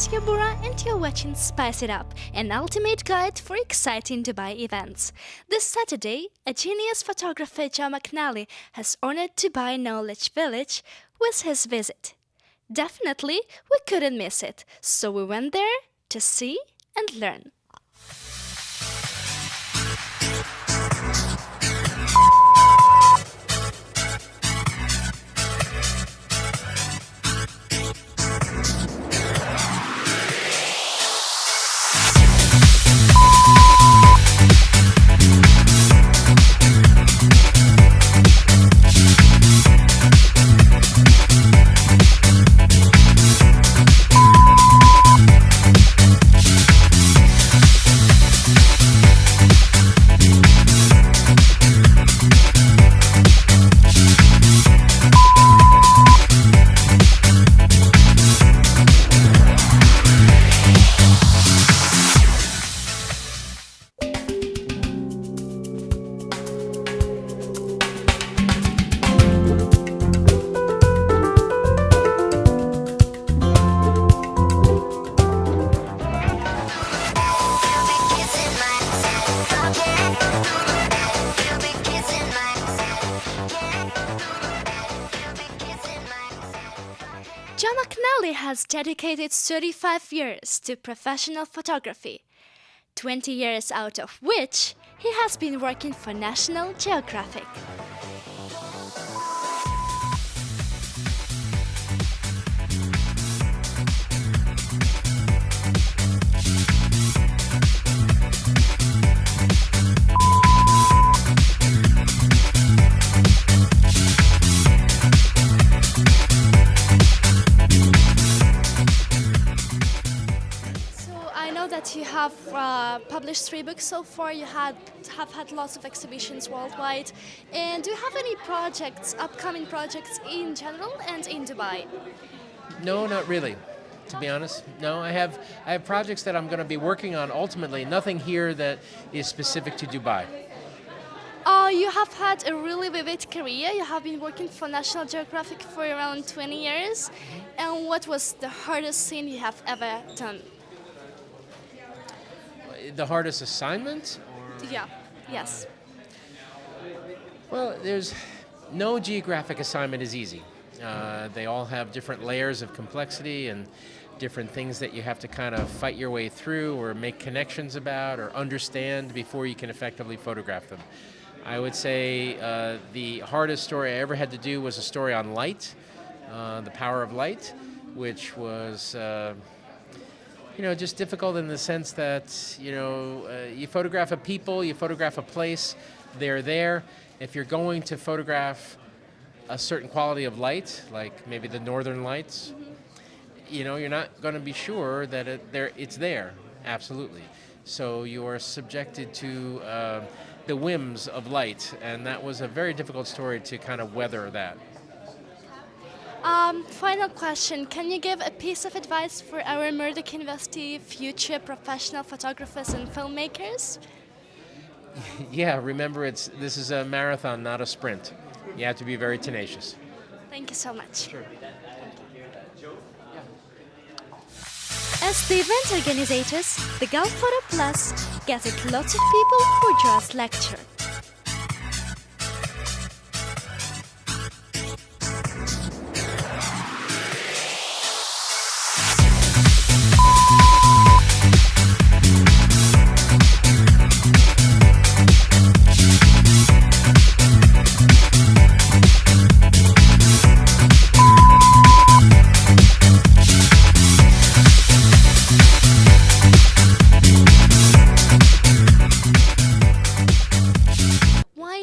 raise your bura and you're watching Spice It Up, an ultimate guide for exciting Dubai events. This Saturday, a genius photographer Joe McNally has honored Dubai Knowledge Village with his visit. Definitely, we couldn't miss it, so we went there to see and learn. Joe McNally has dedicated 35 years to professional photography, 20 years out of which he has been working for National Geographic. I know that you have published 3 books so far. You have had lots of exhibitions worldwide. And do you have any projects, upcoming projects in general and in Dubai? No, not really. To be honest, no. I have projects that I'm going to be working on. Ultimately, nothing here that is specific to Dubai. You have had a really vivid career. You have been working for National Geographic for around 20 years. And what was the hardest thing you have ever done? The hardest assignment? Yeah, yes. Well, there's no geographic assignment is easy. They all have different layers of complexity and different things that you have to kind of fight your way through or make connections about or understand before you can effectively photograph them. I would say the hardest story I ever had to do was a story on light, the power of light, which was just difficult in the sense that, you photograph a people, you photograph a place, they're there. If you're going to photograph a certain quality of light, like maybe the northern lights, you're not going to be sure that it's there, absolutely. So you are subjected to the whims of light, and that was a very difficult story to kind of weather that. Final question. Can you give a piece of advice for our Murdoch University future professional photographers and filmmakers? Yeah, remember this is a marathon, not a sprint. You have to be very tenacious. Thank you so much. Sure. As the event organizers, the Gulf Photo Plus gathered lots of people for Joe's lecture.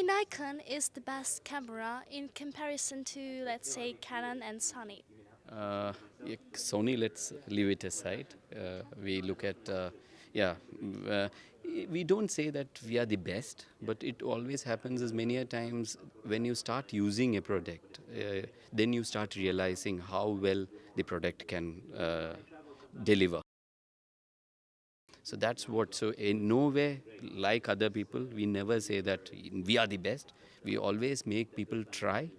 Nikon is the best camera in comparison to, let's say, Canon and Sony? Sony, let's leave it aside. We look at, we don't say that we are the best, but it always happens as many a times when you start using a product, then you start realizing how well the product can deliver. So that's what, so in no way, like other people, we never say that we are the best. We always make people try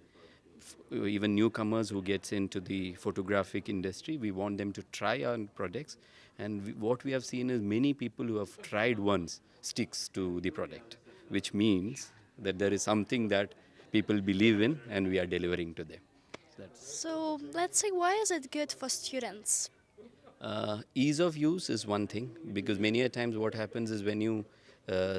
even newcomers who gets into the photographic industry, we want them to try our products. And what we have seen is many people who have tried once sticks to the product, which means that there is something that people believe in and we are delivering to them. So let's say, why is it good for students? Ease of use is one thing, because many a times what happens is when you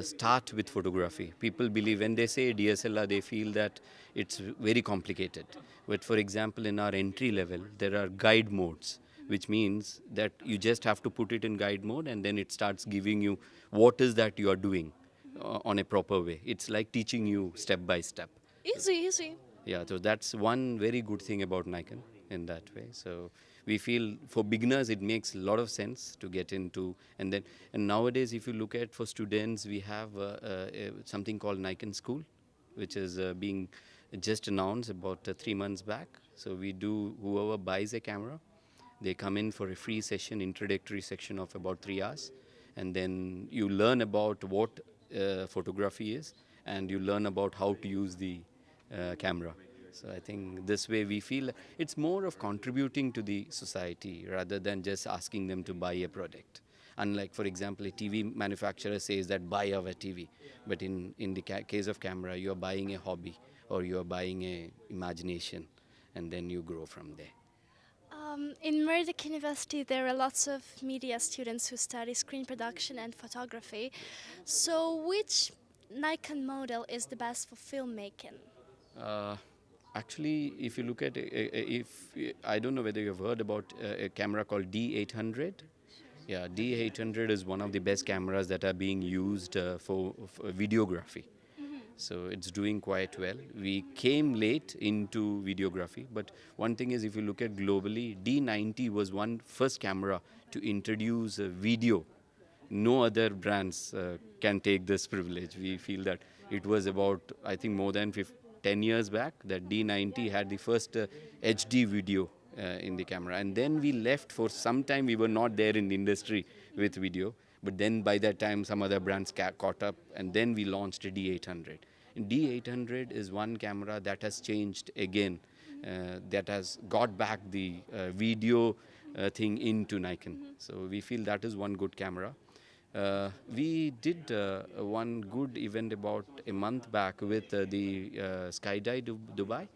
start with photography, people believe when they say DSLR, they feel that it's very complicated. But for example, in our entry level, there are guide modes, which means that you just have to put it in guide mode and then it starts giving you what is that you are doing on a proper way. It's like teaching you step by step. Easy, easy. Yeah, so that's one very good thing about Nikon in that way. So we feel for beginners it makes a lot of sense to get into, and nowadays if you look at for students, we have something called Nikon School, which is being just announced about 3 months back. So we do, whoever buys a camera, they come in for a free session, introductory section of about 3 hours, and then you learn about what photography is, and you learn about how to use the camera. So I think this way we feel it's more of contributing to the society rather than just asking them to buy a product. Unlike, for example, a TV manufacturer says that buy our TV, but in the case of camera, you are buying a hobby or you are buying a imagination, and then you grow from there. In Murdoch University, there are lots of media students who study screen production and photography. So which Nikon model is the best for filmmaking? Actually, if you look at, if I don't know whether you've heard about a camera called D800. Yeah, D800 is one of the best cameras that are being used for videography. So it's doing quite well. We came late into videography, but one thing is, if you look at globally, D90 was one first camera to introduce video. No other brands can take this privilege. We feel that it was about, I think, more than 10 years back that D90 had the first HD video in the camera. And then we left for some time. We were not there in the industry with video. But then by that time, some other brands caught up, and then we launched a D800. And D800 is one camera that has changed again, that has got back the video thing into Nikon. So we feel that is one good camera. We did one good event about a month back with the Skydive Dubai.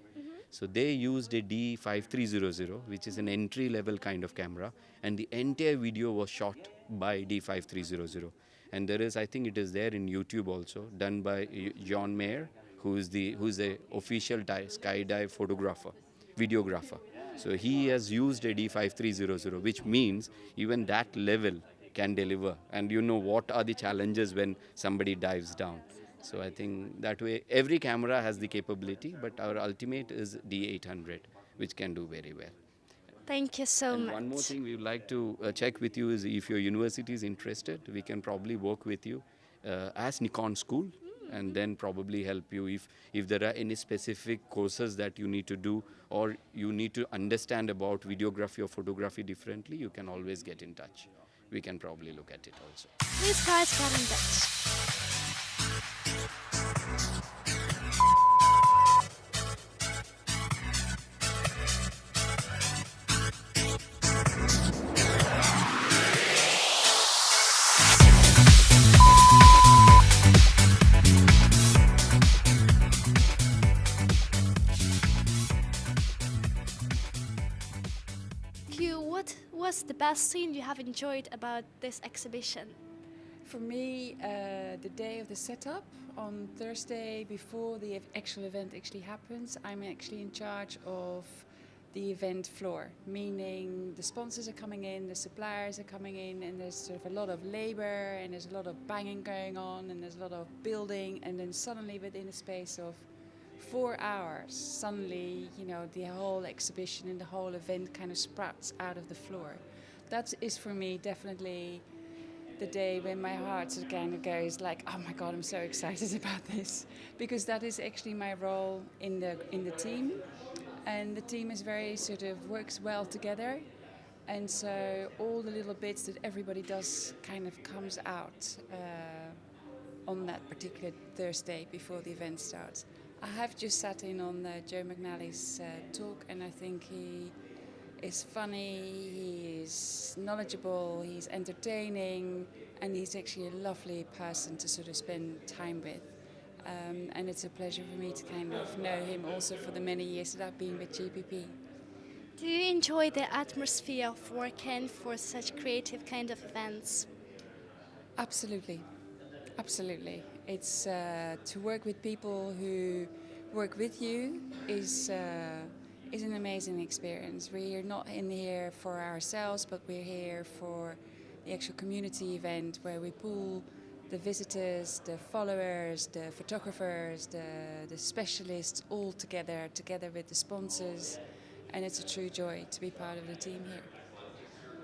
So they used a D5300, which is an entry-level kind of camera, and the entire video was shot by D5300. And there is, I think it is there in YouTube also, done by John Mayer, who is a official skydive photographer, videographer. So he has used a D5300, which means even that level can deliver. And you know what are the challenges when somebody dives down. So I think that way every camera has the capability, but our ultimate is D800, which can do very well. Thank you so And much. one more thing we would like to check with you is if your university is interested, we can probably work with you as Nikon School, and then probably help you if there are any specific courses that you need to do, or you need to understand about videography or photography differently, you can always get in touch. We can probably look at it also. Please guys get in touch. What was the best scene you have enjoyed about this exhibition? For me, the day of the setup on Thursday before the actual event actually happens, I'm actually in charge of the event floor, meaning the sponsors are coming in, the suppliers are coming in, and there's sort of a lot of labor and there's a lot of banging going on and there's a lot of building, and then suddenly within a space of 4 hours, suddenly, you know, the whole exhibition and the whole event kind of sprouts out of the floor. That is for me definitely the day when my heart sort of kind of goes like, oh my God, I'm so excited about this, because that is actually my role in the team, and the team is very sort of works well together, and so all the little bits that everybody does kind of comes out on that particular Thursday before the event starts. I have just sat in on Joe McNally's talk, and I think he is funny, he is knowledgeable, he's entertaining, and he's actually a lovely person to sort of spend time with. And it's a pleasure for me to kind of know him also for the many years that I've been with GPP. Do you enjoy the atmosphere of working for such creative kind of events? Absolutely, absolutely. It's to work with people who work with you is an amazing experience. We're not in here for ourselves, but we're here for the actual community event where we pull the visitors, the followers, the photographers, the specialists all together with the sponsors, and it's a true joy to be part of the team here.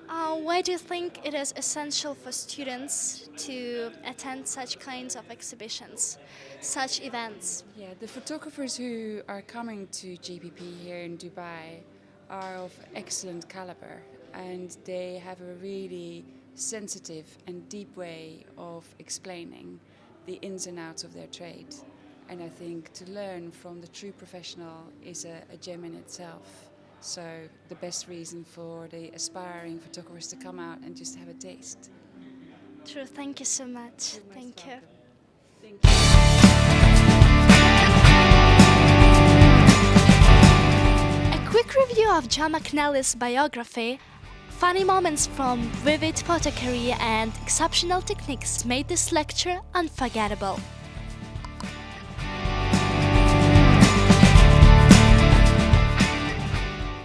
Why do you think it is essential for students to attend such kinds of exhibitions, such events? Yeah, the photographers who are coming to GPP here in Dubai are of excellent caliber, and they have a really sensitive and deep way of explaining the ins and outs of their trade. And I think to learn from the true professional is a gem in itself. So the best reason for the aspiring photographers to come out and just have a taste. True, thank you so much. Thank you. A quick review of John McNally's biography. Funny moments from vivid photo career and exceptional techniques made this lecture unforgettable.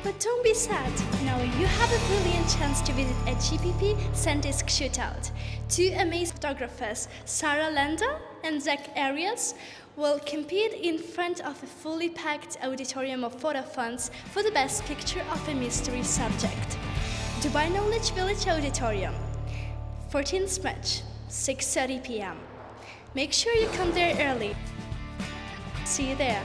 But don't be sad. Now you have a brilliant chance to visit a GPP Sandisk shootout. Two amazing photographers, Sarah Landa and Zach Arias, will compete in front of a fully packed auditorium of photo fans for the best picture of a mystery subject. Dubai Knowledge Village Auditorium, 14th March, 6:30 p.m. Make sure you come there early. See you there.